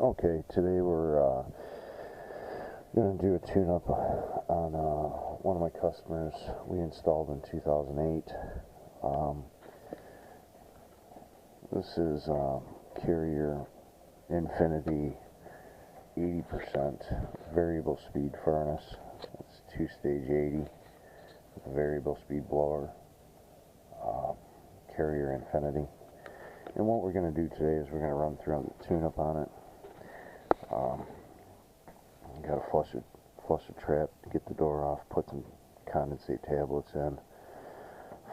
Okay, today we're going to do a tune-up on one of my customers we installed in 2008. This is Carrier Infinity 80% variable speed furnace. It's 2-stage 80 with a variable speed blower. Carrier Infinity. And what we're going to do today is we're going to run through the tune-up on it. Got to flush the trap to get the door off, put some condensate tablets in,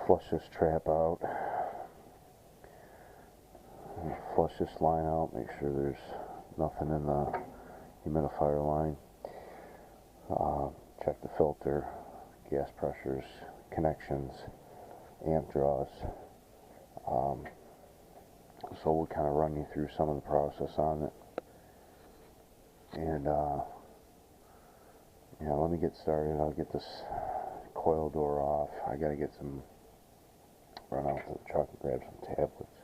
flush this trap out, flush this line out, make sure there's nothing in the humidifier line, check the filter, gas pressures, connections, amp draws. So we'll kind of run you through some of the process on it. And yeah, let me get started. I'll get this coil door off. I gotta run out to the truck and grab some tablets.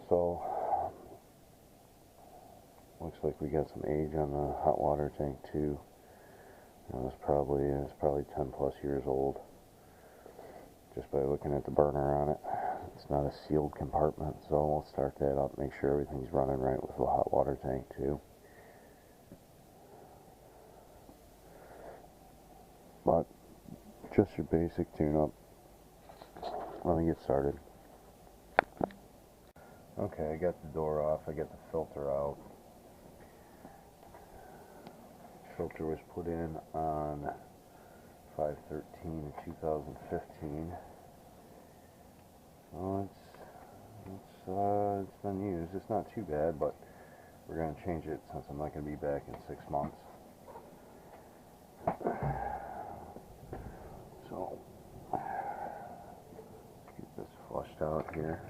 So looks like we got some age on the hot water tank too. It's probably 10 plus years old, just by looking at the burner on it. It's not a sealed compartment, so we'll start that up, make sure everything's running right with the hot water tank too. But just your basic tune-up. Let me get started. Okay, I got the door off, I got the filter out. Filter was put in on 5/13/2015. Well, it's been used. It's not too bad, but we're going to change it since I'm not going to be back in 6 months. So, get this flushed out here.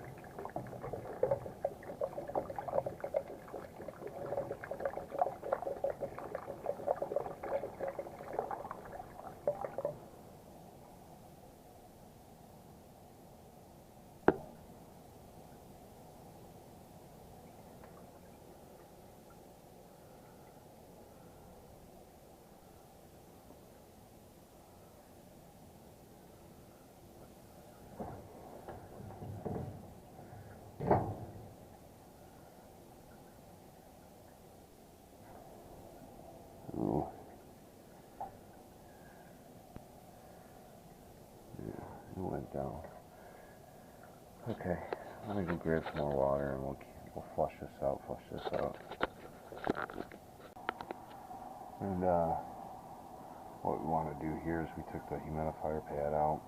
Went down. Okay, let me go grab some more water and we'll flush this out, And what we want to do here is we took the humidifier pad out.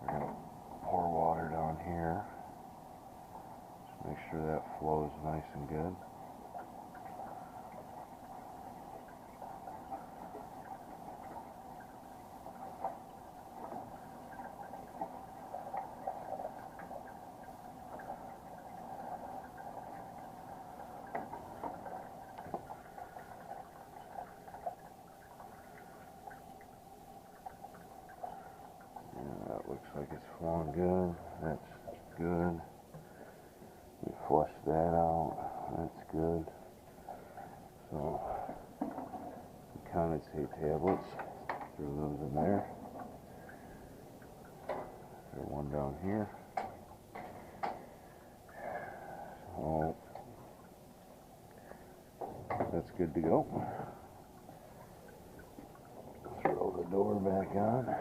We're going to pour water down here. Just make sure that flows nice and good. Looks like it's flowing good. That's good. We flushed that out. That's good. So, some condensate tablets. Throw those in there. There's one down here. So, that's good to go. Throw the door back on.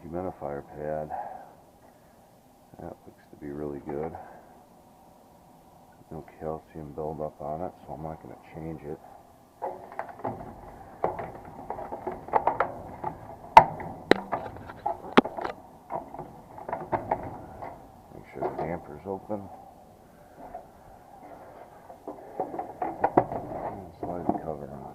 Humidifier pad, that looks to be really good. No calcium buildup on it, so I'm not going to change it. Make sure the damper's open. And slide the cover on.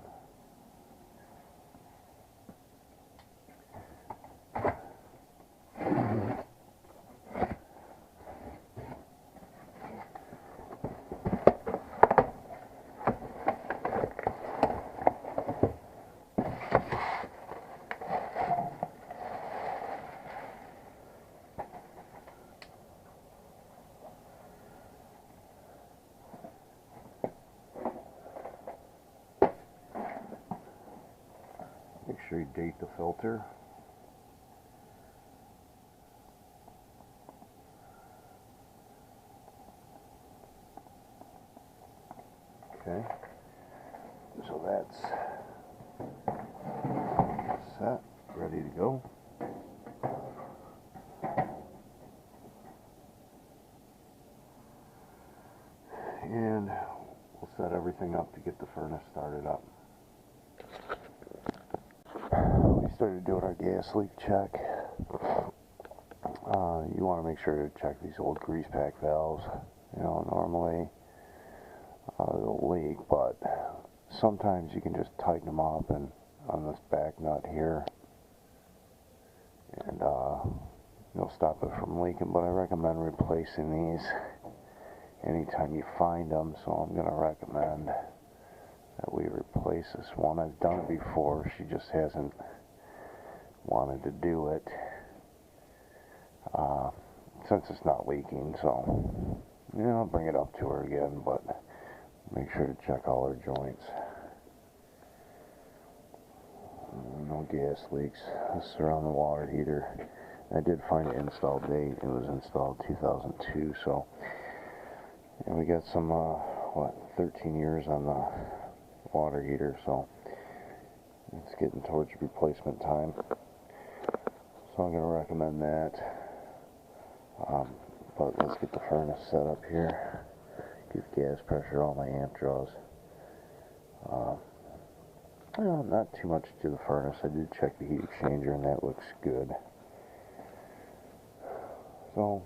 sure you date the filter. Okay, so that's set, ready to go. And we'll set everything up to get the furnace started up. We started doing our gas leak check. You want to make sure to check these old grease pack valves. You know, normally they'll leak, but sometimes you can just tighten them up and on this back nut here, and you'll stop it from leaking. But I recommend replacing these anytime you find them, so I'm going to recommend that we replace this one. I've done it before, she just hasn't wanted to do it since it's not leaking, so you know, I'll bring it up to her again, but make sure to check all her joints. No gas leaks. This is around the water heater. I did find an install date. It was installed 2002, so and we got some 13 years on the water heater, so it's getting towards replacement time. So I'm going to recommend that. But let's get the furnace set up here. Give gas pressure, all my amp draws. Well, not too much to the furnace. I did check the heat exchanger and that looks good. So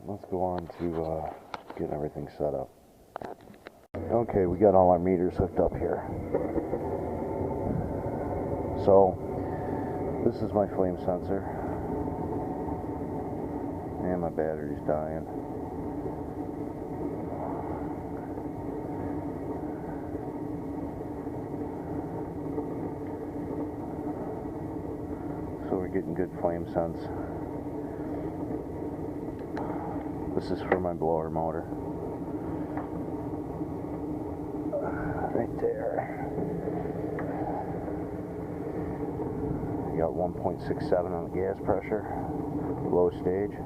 let's go on to getting everything set up. Okay, we got all our meters hooked up here. So this is my flame sensor. And my battery's dying. So we're getting good flame sense. This is for my blower motor. Right there. You got 1.67 on the gas pressure, low stage.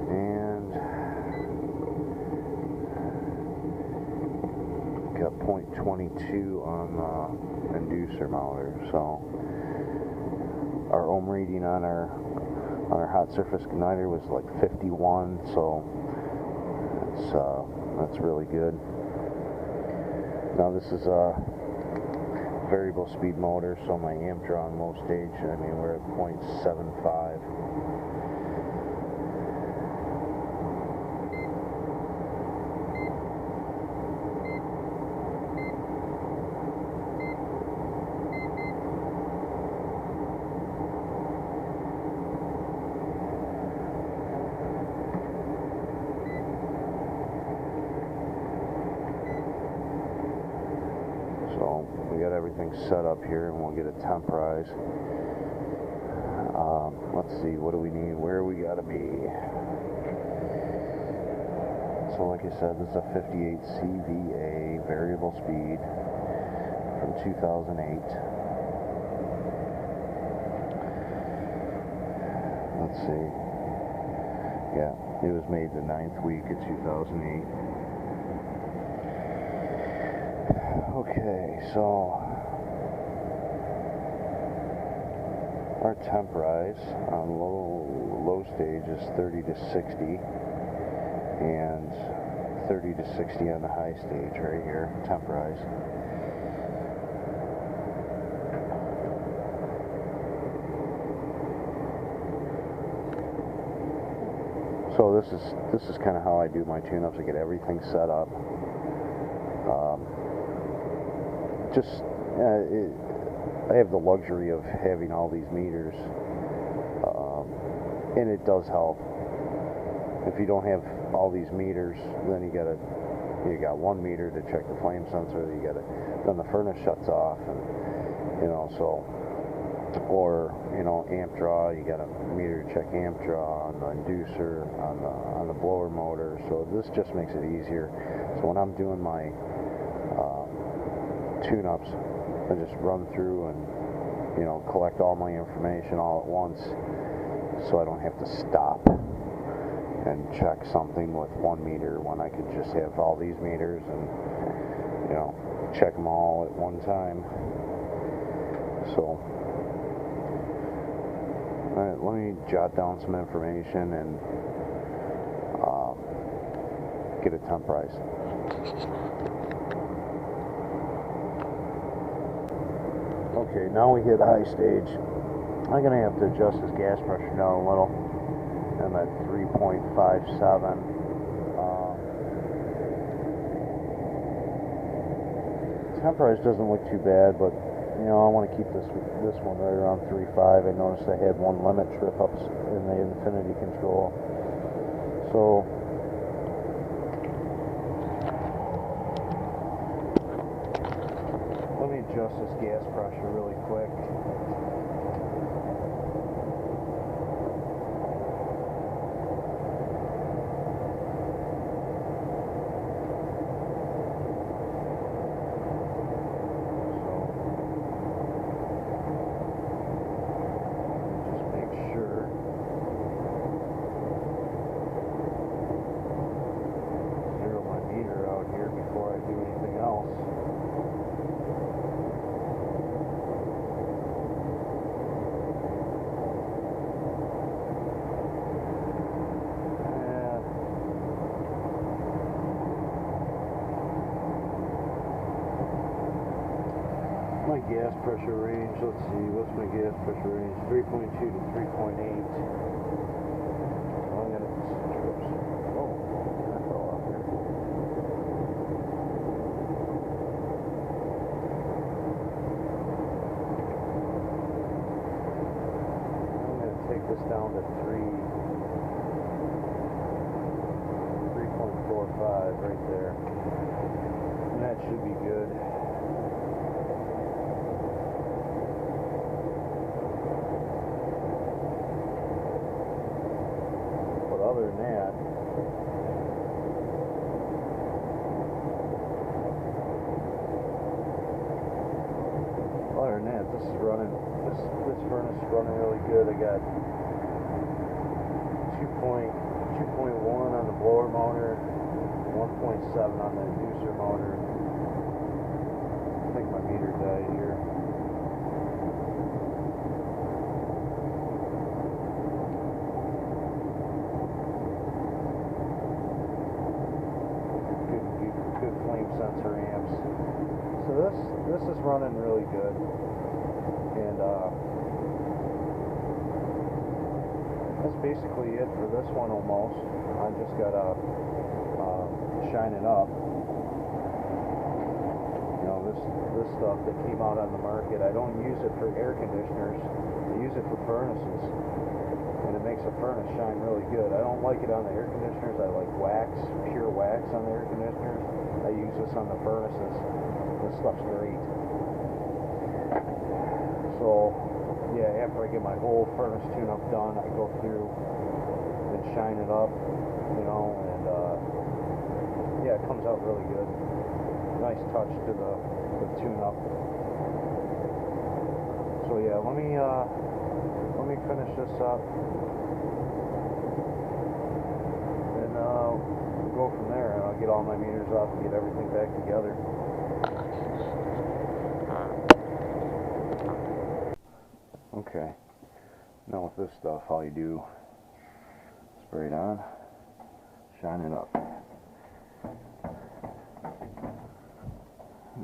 And got 0.22 on the inducer motor. So our ohm reading on our hot surface igniter was like 51, so that's really good. Now this is a variable speed motor, so my amp draw on low stage, I mean, we're at 0.75. So we got everything set up here, and we'll get a temp rise. Let's see, what do we need? Where we gotta be? So like I said, this is a 58 CVA variable speed from 2008. Let's see. Yeah, it was made the 9th week of 2008. Okay, so our temp rise on low stage is 30 to 60 and 30 to 60 on the high stage right here, temp rise. So this is kind of how I do my tune-ups. I get everything set up. I have the luxury of having all these meters, and it does help. If you don't have all these meters, then you got one meter to check the flame sensor. Then the furnace shuts off, and or amp draw. You got a meter to check amp draw on the inducer, on the blower motor. So this just makes it easier. So when I'm doing my tune-ups, I just run through and you know, collect all my information all at once, so I don't have to stop and check something with one meter when I could just have all these meters and, you know, check them all at one time. So, alright, let me jot down some information and get a temp price. Okay, now we hit high stage. I'm gonna have to adjust this gas pressure down a little. I'm at 3.57. Temp price doesn't look too bad, but you know, I want to keep this one right around 3.5. I noticed I had one limit trip up in the infinity control. So let me adjust this gas pressure really quick. My gas pressure range, let's see, what's my gas pressure range? 3.2 to 3.8. I'm gonna, oops, oh, that fell off there. I'm gonna take this down to 3.45 right there. And that should be good. Other than that, this is running. This furnace is running really good. I got 2.1 on the blower motor, 1.7 on the inducer motor. I think my meter died here. Sensor amps. So this is running really good, and that's basically it for this one almost. I just gotta shine it up. You know, this stuff that came out on the market, I don't use it for air conditioners. I use it for furnaces, and it makes a furnace shine really good. I don't like it on the air conditioners. I like wax, pure wax on the air conditioners. I use this on the furnaces. This stuff's great. So, yeah, after I get my whole furnace tune-up done, I go through and shine it up, you know, and yeah, it comes out really good. Nice touch to the tune-up. So yeah, let me finish this up, and we'll go from there, and I'll get all my meters up and get everything back together. Okay, now with this stuff, all you do, spray it on, shine it up.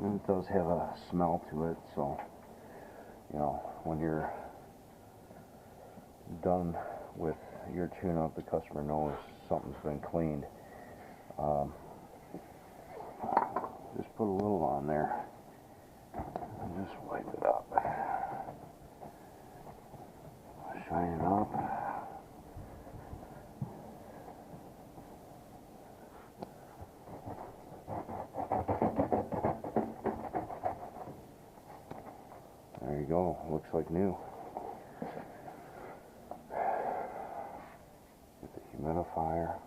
And it does have a smell to it, so, you know, when you're done with your tune-up, the customer knows something's been cleaned. Just put a little on there and just wipe it up. Shine it up. There you go, looks like new. Get the humidifier.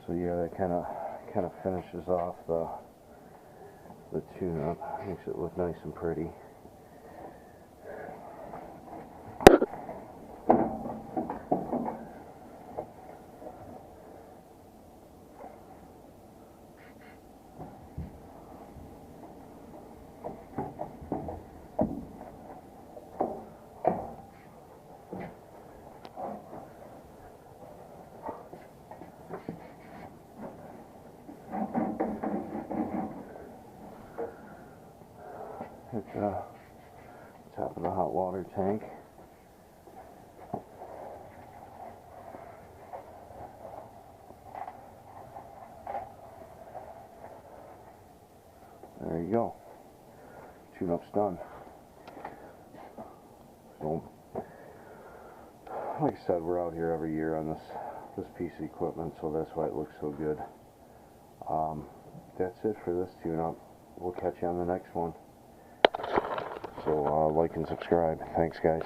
So yeah, that kind of finishes off the tune-up, makes it look nice and pretty. Hit the top of the hot water tank. There you go. Tune-up's done. So, like I said, we're out here every year on this piece of equipment, so that's why it looks so good. That's it for this tune-up. We'll catch you on the next one. So like and subscribe. Thanks, guys.